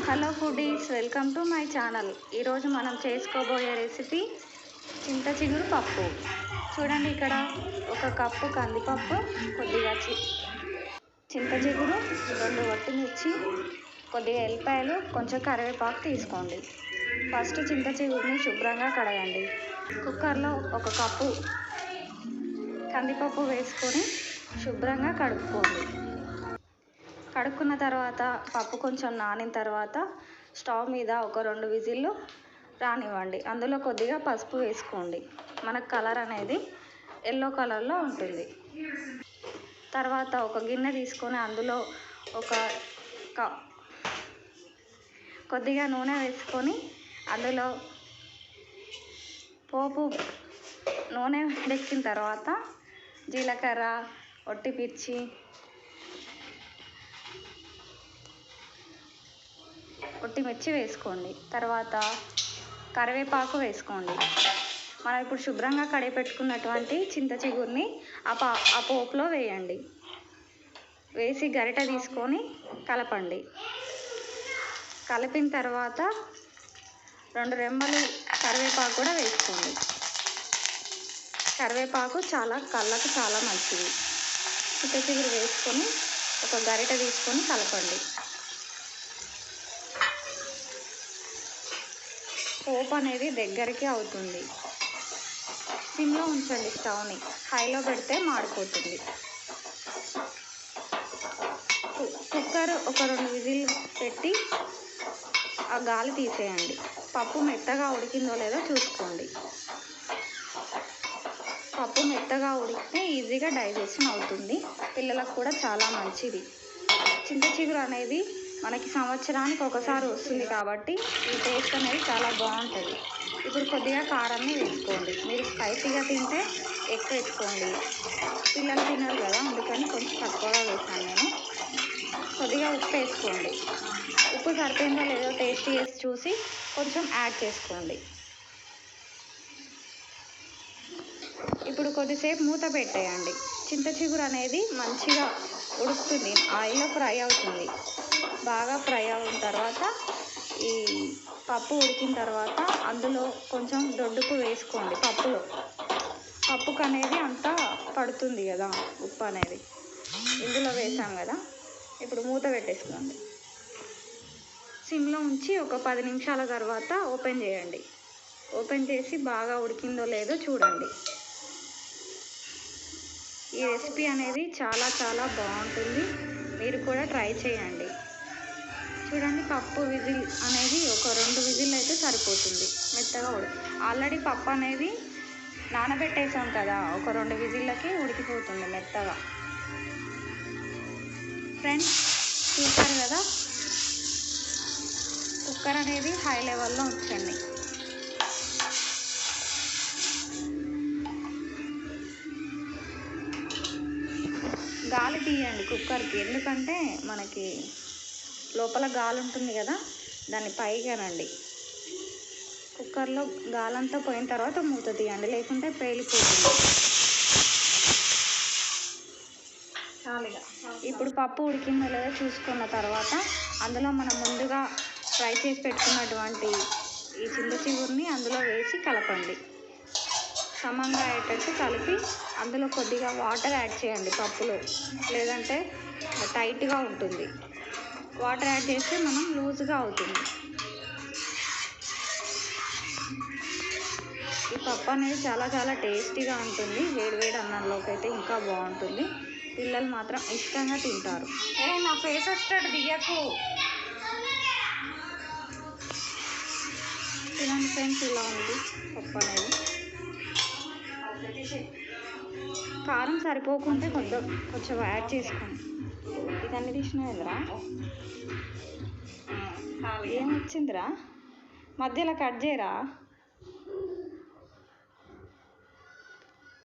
Hello foodies, welcome to my channel. ఈరోజు మనం చేసుకోబోయే రెసిపీ చింత చిగురు పప్పు. చూడండి, ఇక్కడ ఒక కప్పు కందిపప్పు, కొద్దిగా చింత చిగురు, 2 వట్టిమిర్చి, కొద్దిగా ఎల్లిపాయలు, కొంచెం కరివేపాకు తీసుకోండి. ఫస్ట్ చింత చిగురుని శుభ్రంగా కడగండి. కుక్కర్లో 1 కప్పు కందిపప్పు వేసుకొని శుభ్రంగా కడుక్కోండి. కడుక్కున్న తర్వాత పప్పు కొంచెం నానిన తర్వాత స్టవ్ మీద ఒక 2 విజిల్లు రానివ్వండి. అందులో కొద్దిగా పసుపు వేసుకోండి. మనకు కలర్ అనేది ఎల్లో కలర్లో ఉంటుంది. తర్వాత ఒక గిన్నె తీసుకొని అందులో కొద్దిగా నూనె వేసుకొని అందులో పోపు నూనె వేడెక్కిన తర్వాత జీలకర్ర, ఒట్టిమిర్చి వేసుకోండి. తర్వాత కరివేపాకు వేసుకోండి. మనం ఇప్పుడు శుభ్రంగా కడిగి పెట్టుకున్నటువంటి చింత చిగురిని ఆ పోపులో వేయండి. వేసి గరిటె తీసుకొని కలపండి. కలిపిన తర్వాత 2 రెమ్మలు కరివేపాకు కూడా వేసుకోండి. కరివేపాకు కళ్ళకు చాలా మంచిది. చింత చిగురు వేసుకొని ఒక గరిటె తీసుకొని కలపండి. పోపు అనేది దగ్గరికి అవుతుంది. సిమ్లో ఉంచండి స్టవ్ని, హైలో పెడితే మాడిపోతుంది. కుక్కర్ ఒక 2 విజిల్లు పెట్టి ఆ గాలి తీసేయండి. పప్పు మెత్తగా ఉడికిందో లేదో చూసుకోండి. పప్పు మెత్తగా ఉడికితే ఈజీగా డైజెషన్ అవుతుంది. పిల్లలకు కూడా చాలా మంచిది. చింత చిగురు అనేది మనకి సంవత్సరానికి ఒకసారి వస్తుంది కాబట్టి ఈ టేస్ట్ అనేది చాలా బాగుంటుంది. ఇప్పుడు కొద్దిగా కారాన్ని వేసుకోండి. మీరు స్పైసీగా తింటే ఎక్కువ వేసుకోండి. పిల్లలు తినరు కదా, అందుకని కొంచెం తక్కువగా వేసాను నేను. కొద్దిగా ఉప్పు వేసుకోండి. ఉప్పు సరిపోయిందో లేదో టేస్ట్ చేసి చూసి కొంచెం యాడ్ చేసుకోండి. ఇప్పుడు కొద్దిసేపు మూత పెట్టేయండి. చింత చిగురు అనేది మంచిగా ఉడుకుతుంది, ఆయిల్లో ఫ్రై అవుతుంది. బాగా ఫ్రై అయిన తర్వాత ఈ పప్పు ఉడికిన తర్వాత అందులో కొంచెం దొడ్డుకు వేసుకోండి. పప్పుకు అనేది అంతా పడుతుంది కదా ఉప్పు అనేది, ఇందులో వేసాం కదా. ఇప్పుడు మూత పెట్టేసుకోండి. సిమ్లో ఉంచి ఒక 10 నిమిషాల తర్వాత ఓపెన్ చేయండి. ఓపెన్ చేసి బాగా ఉడికిందో లేదో చూడండి. ఈ రెసిపీ అనేది చాలా బాగుంటుంది. మీరు కూడా ట్రై చేయండి. చూడండి, పప్పు విజిల్ అనేది ఒక 2 విజిల్ అయితే సరిపోతుంది. మెత్తగా ఆల్రెడీ పప్పు అనేది నానబెట్టేసాం కదా, ఒక 2 విజిల్లకి ఉడికిపోతుంది మెత్తగా. ఫ్రెండ్స్, చూసారు కదా, కుక్కర్ అనేది హై లెవెల్లో ఉంచండి. గాలి తీయండి కుక్కర్కి, ఎందుకంటే మనకి లోపల గాలి ఉంటుంది కదా, దాన్ని పైగానండి. కుక్కర్లో గాలంతా పోయిన తర్వాత మూత తీయండి, లేకుంటే పేలిపోతుంది. ఇప్పుడు పప్పు ఉడికిందో లేదో చూసుకున్న తర్వాత అందులో మనం ముందుగా ఫ్రై చేసి పెట్టుకున్నటువంటి ఈ చింత చిగురిని అందులో వేసి కలపండి. సమంగా అయ్యేటట్టు కలిపి అందులో కొద్దిగా వాటర్ యాడ్ చేయండి పప్పులో, లేదంటే టైట్గా ఉంటుంది. వాటర్ యాడ్ చేస్తే మనం లూజ్గా అవుతుంది. ఈ పప్పు అనేది చాలా టేస్టీగా ఉంటుంది. వేడివేడి అన్నంలోకి అయితే ఇంకా బాగుంటుంది. పిల్లలు మాత్రం ఇష్టంగా తింటారు. నా ఫేస్ వచ్చేటట్టు దిగకు. చూడండి ఫ్రెండ్స్, ఇలా ఉంది పప్పు అనేది. కారం సరిపోకుంటే కొంచెం యాడ్ చేసుకోండి. ఇదన్నీ తీసినదిరా, ఏమొచ్చిందిరా, మధ్యలో కట్ చేయరా.